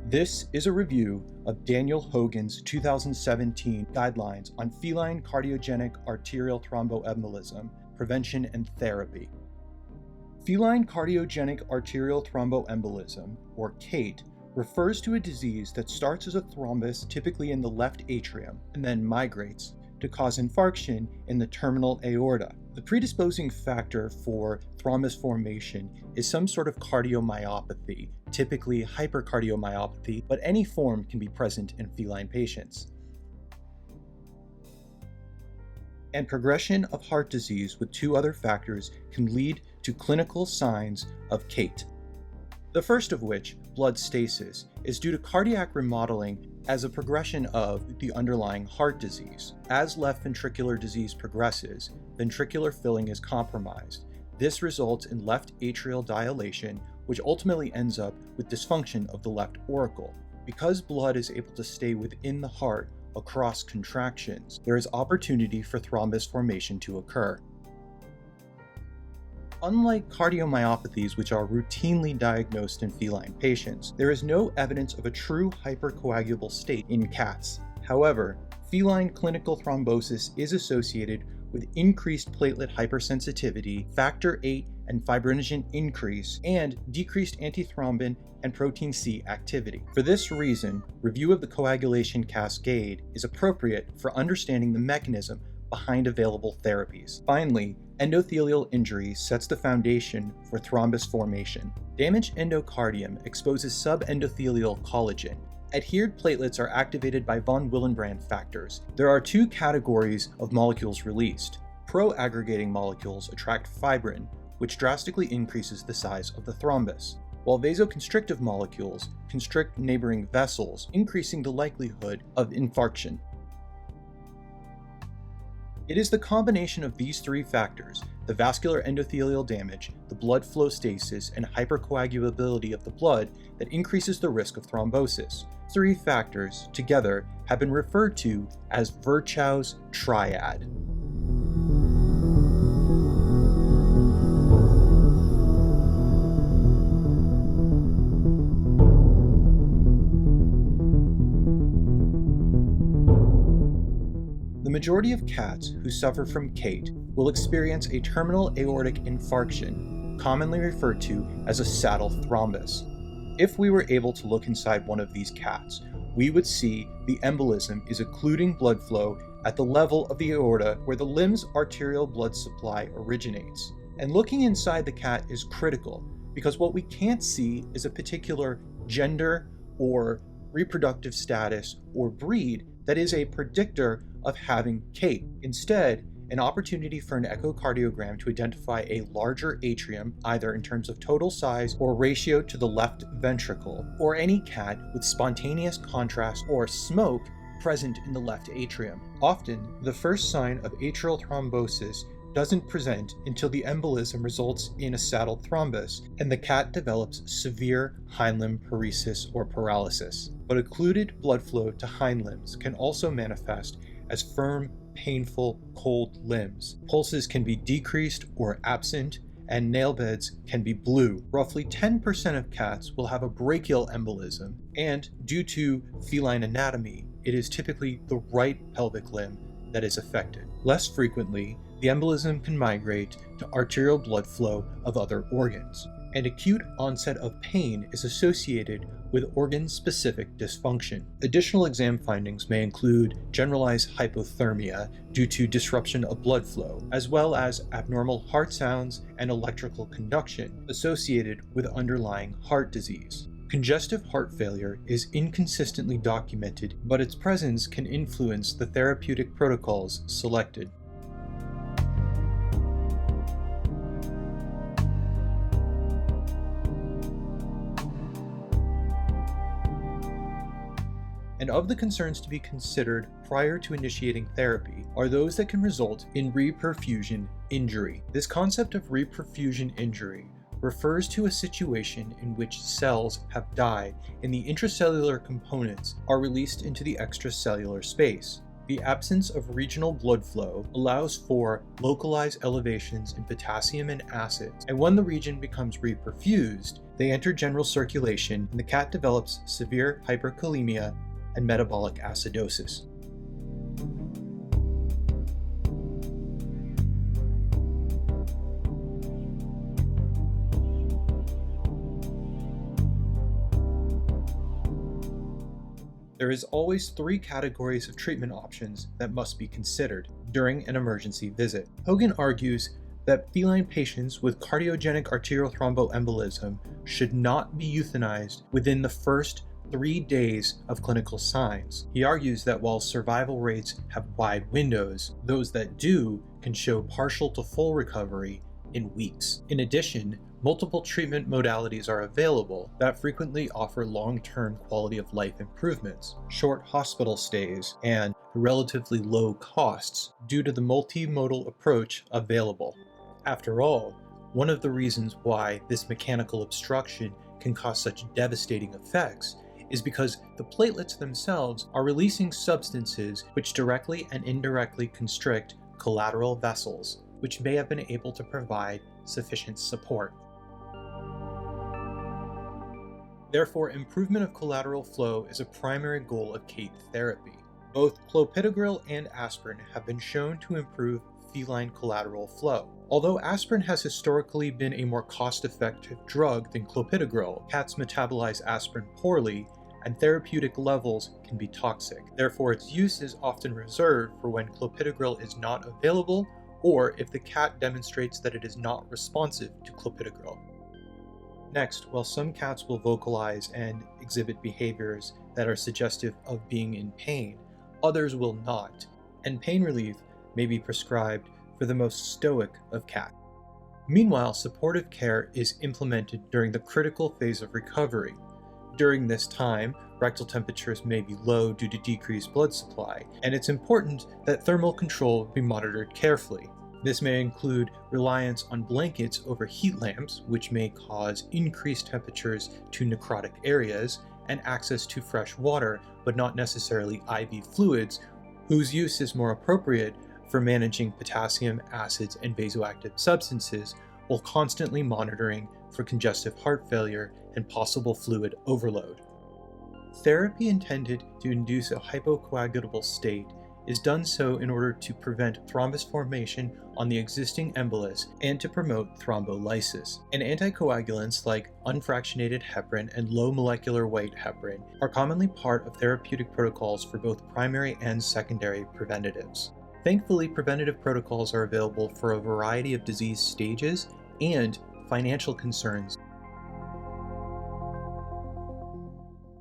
This is a review of Daniel Hogan's 2017 guidelines on feline cardiogenic arterial thromboembolism, prevention and therapy. Feline cardiogenic arterial thromboembolism, or CATE, refers to a disease that starts as a thrombus typically in the left atrium and then migrates to cause infarction in the terminal aorta. The predisposing factor for thrombus formation is some sort of cardiomyopathy, typically hypercardiomyopathy, but any form can be present in feline patients. And progression of heart disease with two other factors can lead to clinical signs of CATE. The first of which, blood stasis, is due to cardiac remodeling as a progression of the underlying heart disease. As left ventricular disease progresses, ventricular filling is compromised. This results in left atrial dilation, which ultimately ends up with dysfunction of the left auricle. Because blood is able to stay within the heart across contractions, there is opportunity for thrombus formation to occur. Unlike cardiomyopathies, which are routinely diagnosed in feline patients, there is no evidence of a true hypercoagulable state in cats. However, feline clinical thrombosis is associated with increased platelet hypersensitivity, factor VIII and fibrinogen increase, and decreased antithrombin and protein C activity. For this reason, review of the coagulation cascade is appropriate for understanding the mechanism behind available therapies. Finally, endothelial injury sets the foundation for thrombus formation. Damaged endocardium exposes subendothelial collagen. Adhered platelets are activated by von Willebrand factors. There are two categories of molecules released. Pro-aggregating molecules attract fibrin, which drastically increases the size of the thrombus, while vasoconstrictive molecules constrict neighboring vessels, increasing the likelihood of infarction. It is the combination of these three factors, the vascular endothelial damage, the blood flow stasis, and hypercoagulability of the blood, that increases the risk of thrombosis. Three factors, together, have been referred to as Virchow's triad. The majority of cats who suffer from CATE will experience a terminal aortic infarction, commonly referred to as a saddle thrombus. If we were able to look inside one of these cats, we would see the embolism is occluding blood flow at the level of the aorta where the limb's arterial blood supply originates. And looking inside the cat is critical because what we can't see is a particular gender or reproductive status or breed that is a predictor of having CATE. Instead, an opportunity for an echocardiogram to identify a larger atrium, either in terms of total size or ratio to the left ventricle, or any cat with spontaneous contrast or smoke present in the left atrium. Often, the first sign of atrial thrombosis doesn't present until the embolism results in a saddle thrombus and the cat develops severe hind limb paresis or paralysis. But occluded blood flow to hind limbs can also manifest as firm, painful, cold limbs. Pulses can be decreased or absent, and nail beds can be blue. Roughly 10% of cats will have a brachial embolism, and due to feline anatomy, it is typically the right pelvic limb that is affected. Less frequently, the embolism can migrate to arterial blood flow of other organs, and acute onset of pain is associated with organ-specific dysfunction. Additional exam findings may include generalized hypothermia due to disruption of blood flow, as well as abnormal heart sounds and electrical conduction associated with underlying heart disease. Congestive heart failure is inconsistently documented, but its presence can influence the therapeutic protocols selected. And of the concerns to be considered prior to initiating therapy are those that can result in reperfusion injury. This concept of reperfusion injury refers to a situation in which cells have died and the intracellular components are released into the extracellular space. The absence of regional blood flow allows for localized elevations in potassium and acids, and when the region becomes reperfused, They enter general circulation, and the cat develops severe hyperkalemia and metabolic acidosis. There is always 3 categories of treatment options that must be considered during an emergency visit. Hogan argues that feline patients with cardiogenic arterial thromboembolism should not be euthanized within the first 3 days of clinical signs. He argues that while survival rates have wide windows, those that do can show partial to full recovery in weeks. In addition, multiple treatment modalities are available that frequently offer long-term quality of life improvements, short hospital stays, and relatively low costs due to the multimodal approach available. After all, one of the reasons why this mechanical obstruction can cause such devastating effects is because the platelets themselves are releasing substances which directly and indirectly constrict collateral vessels, which may have been able to provide sufficient support. Therefore, improvement of collateral flow is a primary goal of CATE therapy. Both clopidogrel and aspirin have been shown to improve feline collateral flow. Although aspirin has historically been a more cost-effective drug than clopidogrel, cats metabolize aspirin poorly, and therapeutic levels can be toxic. Therefore, its use is often reserved for when clopidogrel is not available or if the cat demonstrates that it is not responsive to clopidogrel. Next, while some cats will vocalize and exhibit behaviors that are suggestive of being in pain, others will not, and pain relief may be prescribed for the most stoic of cats. Meanwhile, supportive care is implemented during the critical phase of recovery. During this time, rectal temperatures may be low due to decreased blood supply, and it's important that thermal control be monitored carefully. This may include reliance on blankets over heat lamps, which may cause increased temperatures to necrotic areas, and access to fresh water, but not necessarily IV fluids, whose use is more appropriate for managing potassium, acids, and vasoactive substances, while constantly monitoring for congestive heart failure and possible fluid overload. Therapy intended to induce a hypocoagulable state is done so in order to prevent thrombus formation on the existing embolus and to promote thrombolysis. And anticoagulants like unfractionated heparin and low molecular weight heparin are commonly part of therapeutic protocols for both primary and secondary preventatives. Thankfully, preventative protocols are available for a variety of disease stages and financial concerns.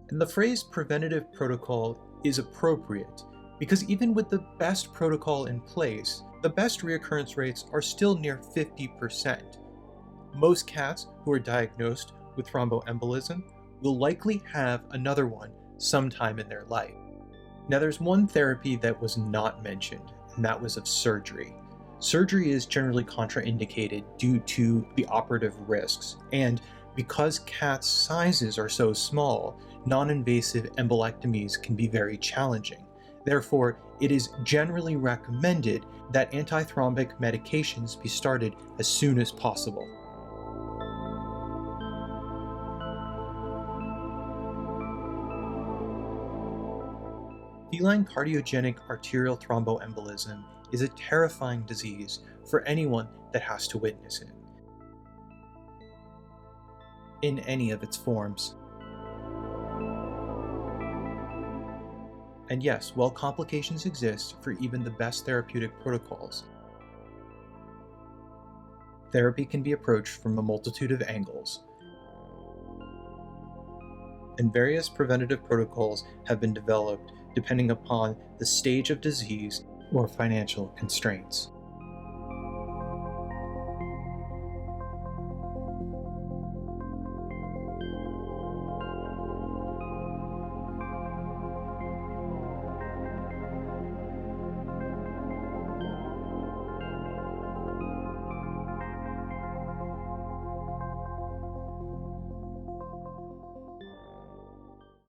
And the phrase preventative protocol is appropriate because even with the best protocol in place, the best reoccurrence rates are still near 50%. Most cats who are diagnosed with thromboembolism will likely have another one sometime in their life. Now, there's one therapy that was not mentioned, and that was of surgery. Surgery is generally contraindicated due to the operative risks, and because cats' sizes are so small, non-invasive embolectomies can be very challenging. Therefore, it is generally recommended that antithrombic medications be started as soon as possible. Feline cardiogenic arterial thromboembolism is a terrifying disease for anyone that has to witness it, in any of its forms. And yes, while complications exist for even the best therapeutic protocols, therapy can be approached from a multitude of angles, and various preventative protocols have been developed depending upon the stage of disease or financial constraints.